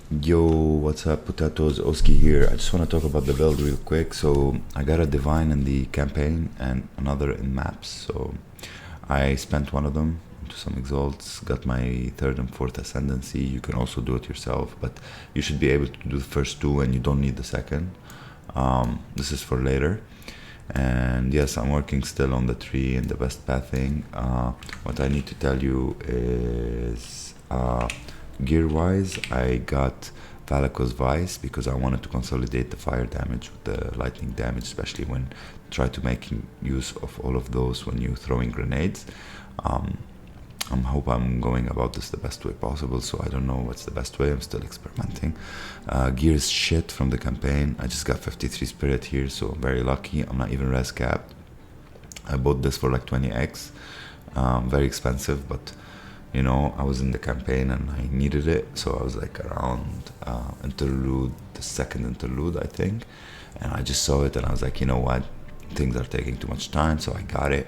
Yo, what's up, potatoes? Oski here. I just want to talk about the build real quick. So I got a divine in the campaign and another in maps. So I spent one of them into some exalts, got my third and fourth ascendancy. You can also do it yourself, but you should be able to do the first two and you don't need the second. This is for later. And yes, I'm working still on the tree and the best pathing. What I need to tell you is gear wise, I got Valako's Vice because I wanted to consolidate the fire damage with the lightning damage, especially when try to make use of all of those when you're throwing grenades. I hope I'm going about this the best way possible, so I don't know what's the best way. I'm still experimenting. Gear is shit from the campaign. I just got 53 spirit here, so I'm very lucky. I'm not even res capped. I bought this for like 20x. Very expensive, but you know, I was in the campaign and I needed it, so I was like around interlude, the second interlude, I think, and I just saw it and I was like, you know what, things are taking too much time, so I got it.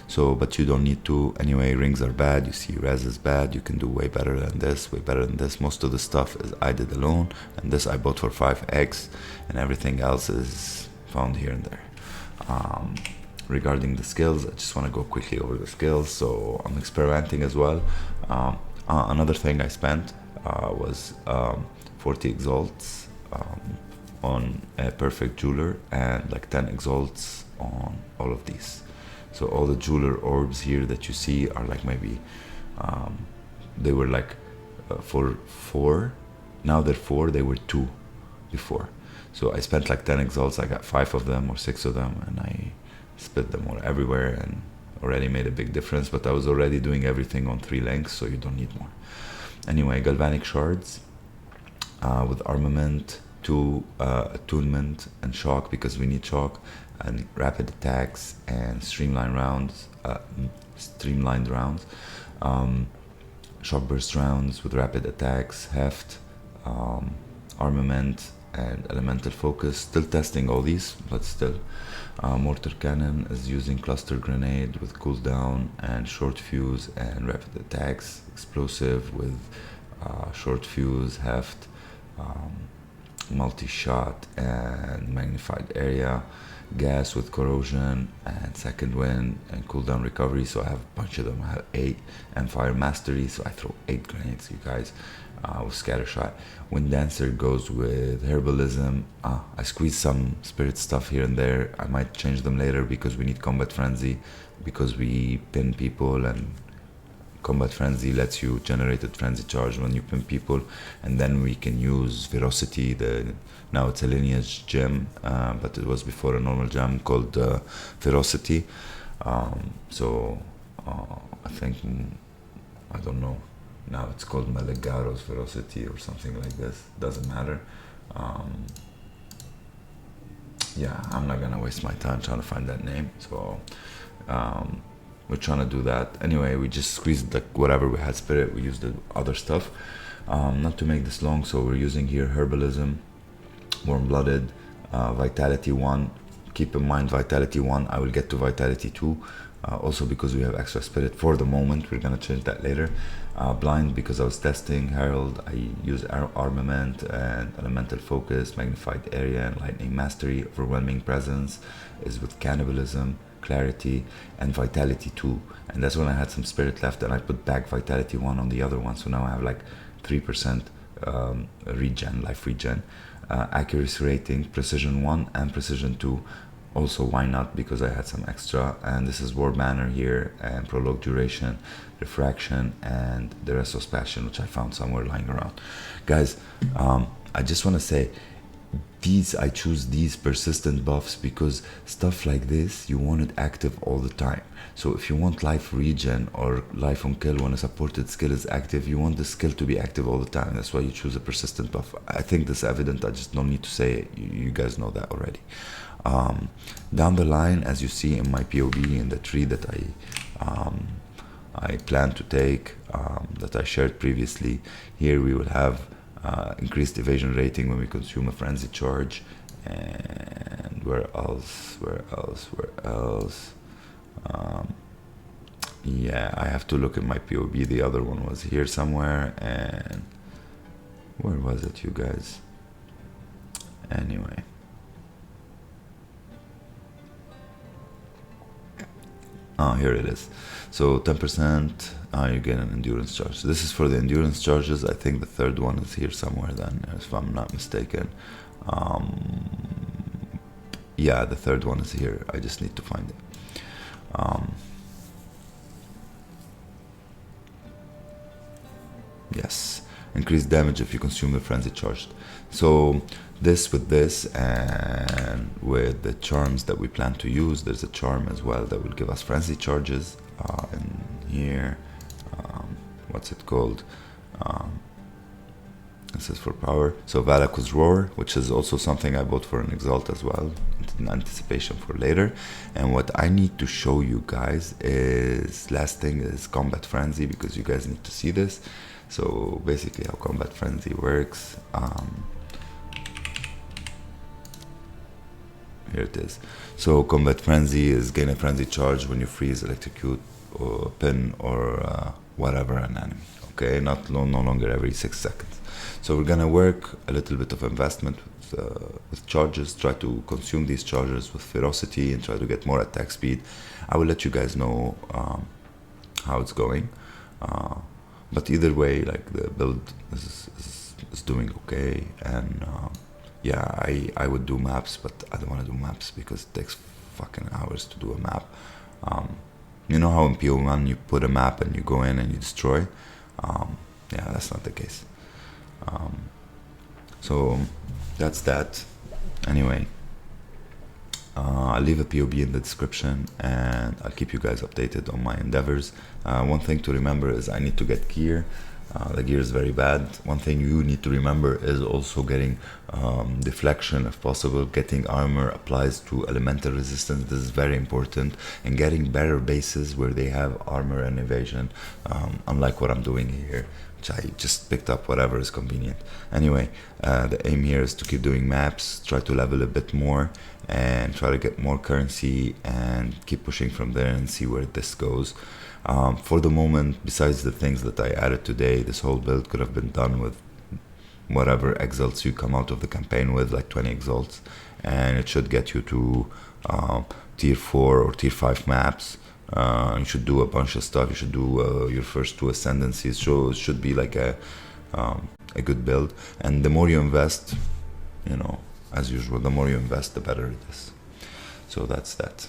So, but you don't need to. Anyway, rings are bad. You see, res is bad. You can do way better than this, way better than this. Most of the stuff is I did alone, and this I bought for 5x, and everything else is found here and there. Regarding the skills, I just want to go quickly over the skills. So I'm experimenting as well. Another thing I spent was 40 exalts on a perfect jeweler and like 10 exalts on all of these. So all the jeweler orbs here that you see are like maybe they were like for 4, now they're 4, they were 2 before. So I spent like 10 exalts. I got 5 of them or 6 of them, and I split them all everywhere and already made a big difference. But I was already doing everything on 3 links, so you don't need more. Anyway, galvanic shards with armament, 2 attunement and shock, because we need shock, and rapid attacks and streamlined rounds, shock burst rounds with rapid attacks, heft, armament, and elemental focus. Still testing all these, but still. Mortar cannon is using cluster grenade with cooldown and short fuse and rapid attacks. Explosive with short fuse, heft, multi-shot and magnified area. Gas with corrosion and second wind and cooldown recovery. So I have a bunch of them. I have 8, and fire mastery, so I throw 8 grenades, you guys, with scatter shot. Wind dancer goes with herbalism. I squeeze some spirit stuff here and there. I might change them later because we need combat frenzy, because we pin people, and combat frenzy lets you generate a frenzy charge when you pin people. And then we can use ferocity. Now it's a lineage gem, but it was before a normal gem called ferocity. So I think, I don't know, now it's called Malegaro's ferocity or something like this. Doesn't matter. Yeah, I'm not gonna waste my time trying to find that name. So we're trying to do that. Anyway, we just squeezed like whatever we had spirit. We used the other stuff. Not to make this long, so we're using here herbalism, warm-blooded, vitality 1. Keep in mind vitality 1. I will get to vitality 2. Also because we have extra spirit for the moment. We're gonna change that later. Blind because I was testing. Herald, I use armament and elemental focus, magnified area, and lightning mastery. Overwhelming presence is with cannibalism, clarity, and vitality 2. And that's when I had some spirit left, and I put back vitality 1 on the other one. So now I have like 3% regen, life regen. Accuracy rating, precision 1 and precision 2. Also, why not, because I had some extra. And this is war banner here, and prologue duration, refraction, and the Restos passion, which I found somewhere lying around. Guys, I just want to say, I choose these persistent buffs because stuff like this, you want it active all the time. So if you want life regen or life on kill when a supported skill is active, you want the skill to be active all the time. That's why you choose a persistent buff. I think this is evident. I just don't need to say it. You guys know that already. Down the line, as you see in my POE, in the tree that I plan to take, that I shared previously, here we will have increased evasion rating when we consume a frenzy charge. And where else? Yeah, I have to look at my POB. The other one was here somewhere, and Where was it, you guys? Anyway. Here it is. So 10%, you get an endurance charge. So this is for the endurance charges. I think the third one is here somewhere then, if I'm not mistaken. Yeah, the third one is here. I just need to find it. Yes, increased damage if you consume the frenzy charged. So this with this and with the charms that we plan to use, there's a charm as well that will give us frenzy charges in here. What's it called? This is for power. So Valaku's Roar, which is also something I bought for an Exalt as well, in anticipation for later. And what I need to show you guys is, last thing is Combat Frenzy, because you guys need to see this. So basically how Combat Frenzy works. Here it is. So Combat Frenzy is gain a frenzy charge when you freeze, electrocute, or pin, or whatever an enemy. Okay, no longer every 6 seconds. So we're gonna work a little bit of investment with charges, try to consume these charges with ferocity and try to get more attack speed. I will let you guys know how it's going. But either way, like, the build is doing okay, and yeah, I would do maps, but I don't want to do maps because it takes fucking hours to do a map. You know how in PO1 you put a map and you go in and you destroy? Yeah, that's not the case. So that's that. Anyway, I'll leave a POB in the description and I'll keep you guys updated on my endeavors. One thing to remember is I need to get gear. The gear is very bad. One thing you need to remember is also getting deflection if possible. Getting armor applies to elemental resistance. This is very important. And getting better bases where they have armor and evasion, unlike what I'm doing here, which I just picked up whatever is convenient. Anyway, the aim here is to keep doing maps, try to level a bit more, and try to get more currency and keep pushing from there and see where this goes. For the moment, besides the things that I added today, this whole build could have been done with whatever exalts you come out of the campaign with, like 20 exalts, and it should get you to tier 4 or tier 5 maps. You should do a bunch of stuff. You should do your first 2 ascendancies, so it should be like a good build. And the more you invest, you know, as usual, the more you invest, the better it is. So that's that.